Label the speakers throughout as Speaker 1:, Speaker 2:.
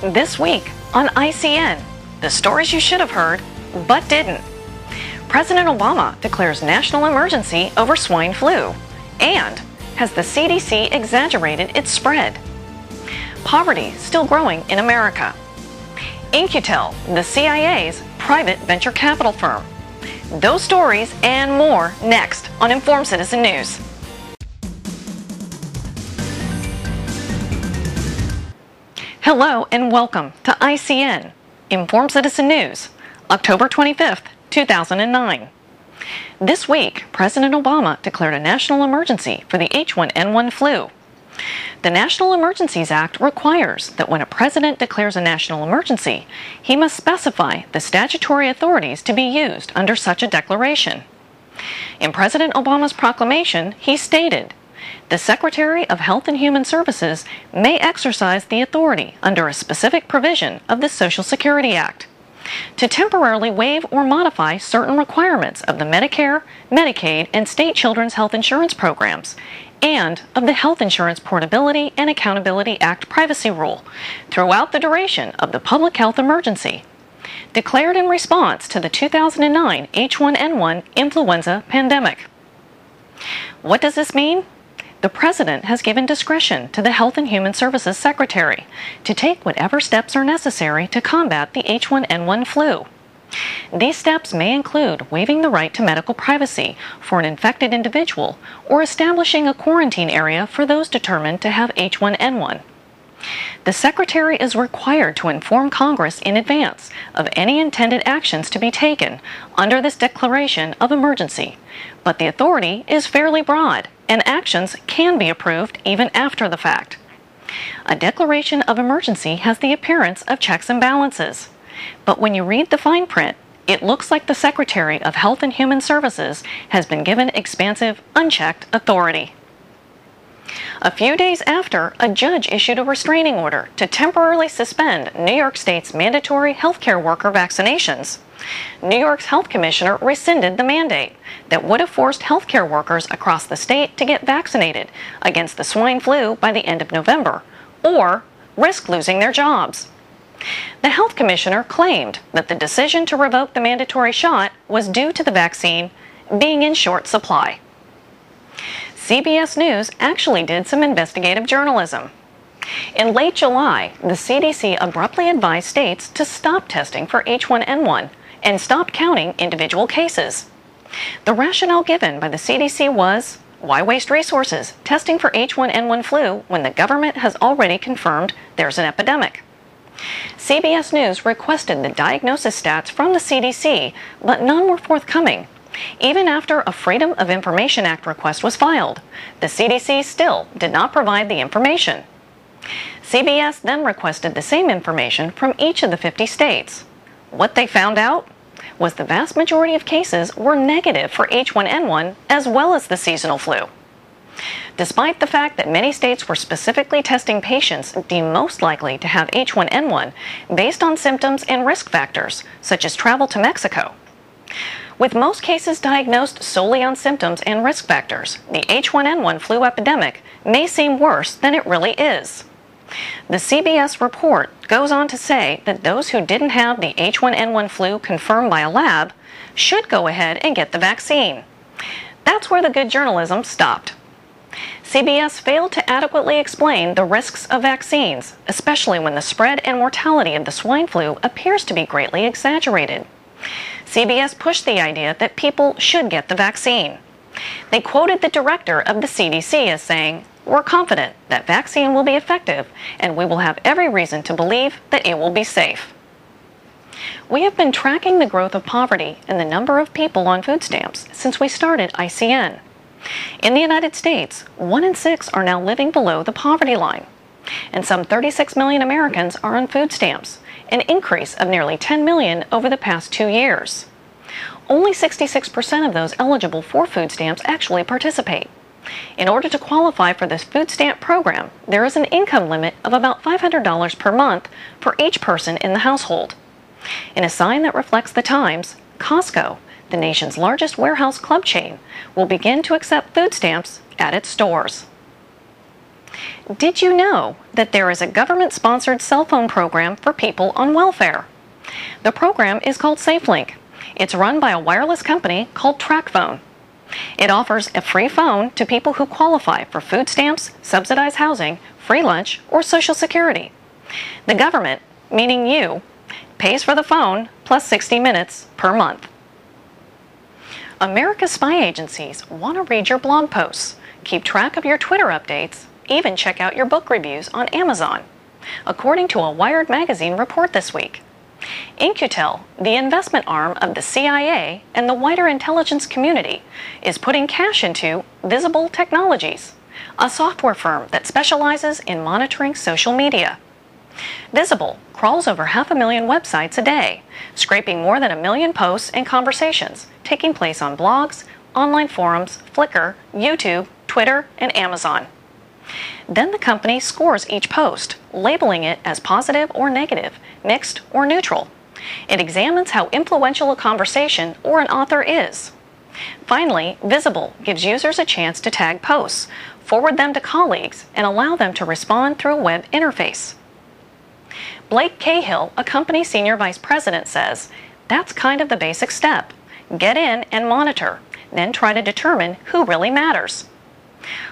Speaker 1: This week on ICN, the stories you should have heard, but didn't. President Obama declares national emergency over swine flu. And has the CDC exaggerated its spread? Poverty still growing in America. In-Q-Tel, the CIA's private venture capital firm. Those stories and more next on Informed Citizen News. Hello and welcome to ICN, Informed Citizen News, October 25th, 2009. This week, President Obama declared a national emergency for the H1N1 flu. The National Emergencies Act requires that when a president declares a national emergency, he must specify the statutory authorities to be used under such a declaration. In President Obama's proclamation, he stated, "The Secretary of Health and Human Services may exercise the authority under a specific provision of the Social Security Act to temporarily waive or modify certain requirements of the Medicare, Medicaid, and state children's health insurance programs and of the Health Insurance Portability and Accountability Act privacy rule throughout the duration of the public health emergency, declared in response to the 2009 H1N1 influenza pandemic." What does this mean? The President has given discretion to the Health and Human Services Secretary to take whatever steps are necessary to combat the H1N1 flu. These steps may include waiving the right to medical privacy for an infected individual or establishing a quarantine area for those determined to have H1N1. The Secretary is required to inform Congress in advance of any intended actions to be taken under this declaration of emergency, but the authority is fairly broad and actions can be approved even after the fact. A declaration of emergency has the appearance of checks and balances, but when you read the fine print, it looks like the Secretary of Health and Human Services has been given expansive, unchecked authority. A few days after, a judge issued a restraining order to temporarily suspend New York State's mandatory healthcare worker vaccinations. New York's health commissioner rescinded the mandate that would have forced healthcare workers across the state to get vaccinated against the swine flu by the end of November, or risk losing their jobs. The health commissioner claimed that the decision to revoke the mandatory shot was due to the vaccine being in short supply. CBS News actually did some investigative journalism. In late July, the CDC abruptly advised states to stop testing for H1N1 and stop counting individual cases. The rationale given by the CDC was, why waste resources testing for H1N1 flu when the government has already confirmed there's an epidemic? CBS News requested the diagnosis stats from the CDC, but none were forthcoming. Even after a Freedom of Information Act request was filed, the CDC still did not provide the information. CBS then requested the same information from each of the 50 states. What they found out was the vast majority of cases were negative for H1N1 as well as the seasonal flu. Despite the fact that many states were specifically testing patients deemed most likely to have H1N1 based on symptoms and risk factors, such as travel to Mexico. With most cases diagnosed solely on symptoms and risk factors, the H1N1 flu epidemic may seem worse than it really is. The CBS report goes on to say that those who didn't have the H1N1 flu confirmed by a lab should go ahead and get the vaccine. That's where the good journalism stopped. CBS failed to adequately explain the risks of vaccines, especially when the spread and mortality of the swine flu appears to be greatly exaggerated. CBS pushed the idea that people should get the vaccine. They quoted the director of the CDC as saying, "We're confident that vaccine will be effective and we will have every reason to believe that it will be safe." We have been tracking the growth of poverty and the number of people on food stamps since we started ICN. In the United States, 1 in 6 are now living below the poverty line, and some 36 million Americans are on food stamps, an increase of nearly 10 million over the past 2 years. Only 66% of those eligible for food stamps actually participate. In order to qualify for this food stamp program, there is an income limit of about $500 per month for each person in the household. In a sign that reflects the times, Costco, the nation's largest warehouse club chain, will begin to accept food stamps at its stores. Did you know that there is a government-sponsored cell phone program for people on welfare? The program is called SafeLink. It's run by a wireless company called TracFone. It offers a free phone to people who qualify for food stamps, subsidized housing, free lunch, or Social Security. The government, meaning you, pays for the phone plus 60 minutes per month. America's spy agencies want to read your blog posts, keep track of your Twitter updates, even check out your book reviews on Amazon, according to a Wired magazine report this week. In-Q-Tel, the investment arm of the CIA and the wider intelligence community, is putting cash into Visible Technologies, a software firm that specializes in monitoring social media. Visible crawls over 500,000 websites a day, scraping more than 1 million posts and conversations taking place on blogs, online forums, Flickr, YouTube, Twitter, and Amazon. Then the company scores each post, labeling it as positive or negative, mixed or neutral. It examines how influential a conversation or an author is. Finally, Visible gives users a chance to tag posts, forward them to colleagues, and allow them to respond through a web interface. Blake Cahill, a company senior vice president, says, "That's kind of the basic step. Get in and monitor, then try to determine who really matters."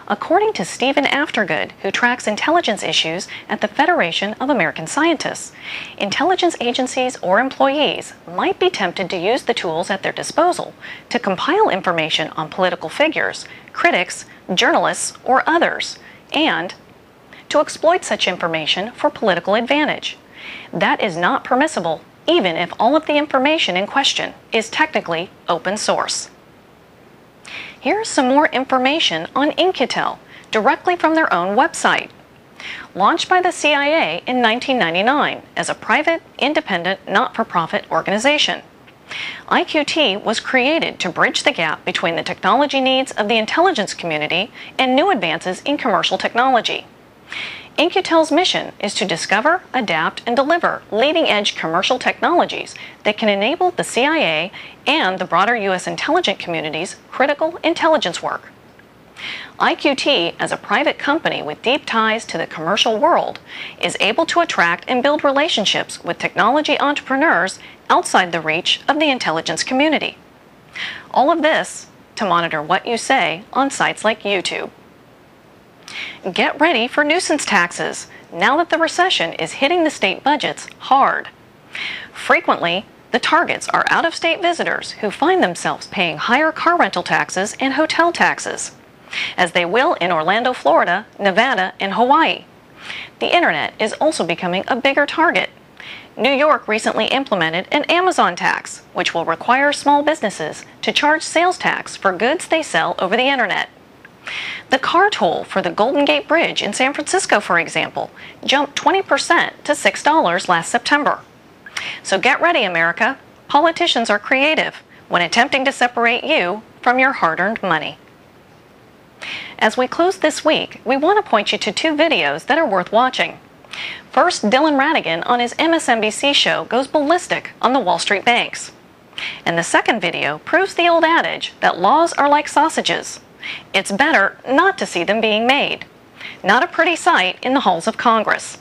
Speaker 1: According to Stephen Aftergood, who tracks intelligence issues at the Federation of American Scientists, intelligence agencies or employees might be tempted to use the tools at their disposal to compile information on political figures, critics, journalists, or others, and to exploit such information for political advantage. That is not permissible, even if all of the information in question is technically open source. Here's some more information on In-Q-Tel, directly from their own website. Launched by the CIA in 1999 as a private, independent, not-for-profit organization, IQT was created to bridge the gap between the technology needs of the intelligence community and new advances in commercial technology. In-Q-Tel's mission is to discover, adapt, and deliver leading-edge commercial technologies that can enable the CIA and the broader U.S. intelligence community's critical intelligence work. IQT, as a private company with deep ties to the commercial world, is able to attract and build relationships with technology entrepreneurs outside the reach of the intelligence community. All of this to monitor what you say on sites like YouTube. Get ready for nuisance taxes now that the recession is hitting the state budgets hard. Frequently, the targets are out-of-state visitors who find themselves paying higher car rental taxes and hotel taxes, as they will in Orlando, Florida, Nevada, and Hawaii. The internet is also becoming a bigger target. New York recently implemented an Amazon tax, which will require small businesses to charge sales tax for goods they sell over the internet. The car toll for the Golden Gate Bridge in San Francisco, for example, jumped 20% to $6 last September. So get ready, America. Politicians are creative when attempting to separate you from your hard-earned money. As we close this week, we want to point you to 2 videos that are worth watching. First, Dylan Ratigan on his MSNBC show goes ballistic on the Wall Street banks. And the second video proves the old adage that laws are like sausages. It's better not to see them being made. Not a pretty sight in the halls of Congress.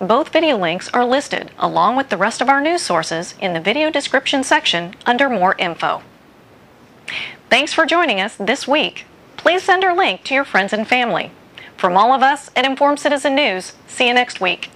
Speaker 1: Both video links are listed along with the rest of our news sources in the video description section under More Info. Thanks for joining us this week. Please send our link to your friends and family. From all of us at Informed Citizen News, see you next week.